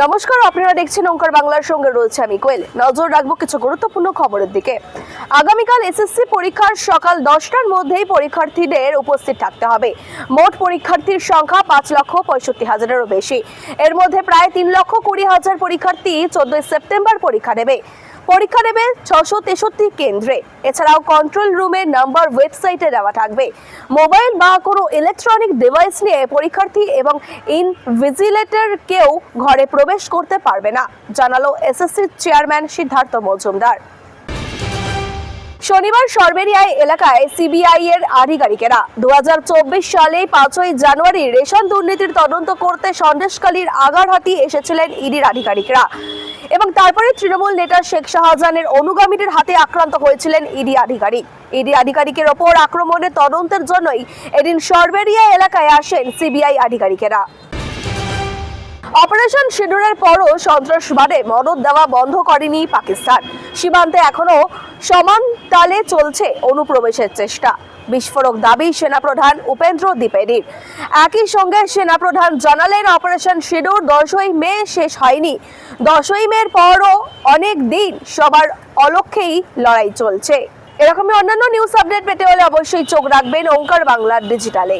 নমস্কার, আপনারা দেখছেন ওঙ্কার বাংলার সঙ্গে রয়েছে আমি কোয়েল। নজর রাখবো কিছু গুরুত্বপূর্ণ খবরের দিকে। আগামীকাল এসএসসি পরীক্ষার সকাল 10টার মধ্যেই পরীক্ষার্থীদের উপস্থিত থাকতে হবে। মোট পরীক্ষার্থীর সংখ্যা 5,65,000-এরও বেশি। এর মধ্যে প্রায় 3,20,000 পরীক্ষার্থী 14 সেপ্টেম্বর পরীক্ষা দেবে। 663 কেন্দ্রে। এছাড়াও কন্ট্রোল রুমের নাম্বার ওয়েবসাইটে দেওয়া থাকবে। মোবাইল বা কোনো ইলেকট্রনিক ডিভাইস নিয়ে পরীক্ষার্থী এবং ইনভিজিলেটর কেউ ঘরে প্রবেশ করতে পারবে না, জানালো এসএসসি চেয়ারম্যান সিদ্ধার্থ মজুমদার। শনিবার সরবেরিয়া এলাকায় সিবিআই এর আধিকারিকেরা 2024 সালে 5ই জানুয়ারি রেশন দুর্নীতির তদন্ত করতে সন্দেশখালীর আগারহাটি এসেছিলেন ইডির আধিকারিকরা এবং তারপরে তৃণমূল নেতা শেখ শাহজাহানের অনুগামীদের হাতে আক্রান্ত হয়েছিলেন ইডি আধিকারিকের ওপর আক্রমণের তদন্তের জন্যই এদিন সরবেরিয়া এলাকায় আসেন সিবিআই আধিকারিকেরা। অপারেশন সিঁদুরের পরও সন্ত্রাসবাদে মদদ দেওয়া বন্ধ করেনি পাকিস্তান। সীমান্তে এখনো সমান তালে চলছে অনুপ্রবেশের চেষ্টা। বিস্ফোরক দাবি সেনাপ্রধান উপেন্দ্র দ্বিবেদীর। একই সঙ্গে সেনাপ্রধান জানালেন, অপারেশন সিঁদুর 10ই মে শেষ হয়নি। 10ই মের পরও অনেক দিন সবার অলক্ষ্যেই লড়াই চলছে। এরকমই অন্যান্য নিউজ আপডেট পেতে হলে অবশ্যই চোখ রাখবেন ওঙ্কার বাংলার ডিজিটালে।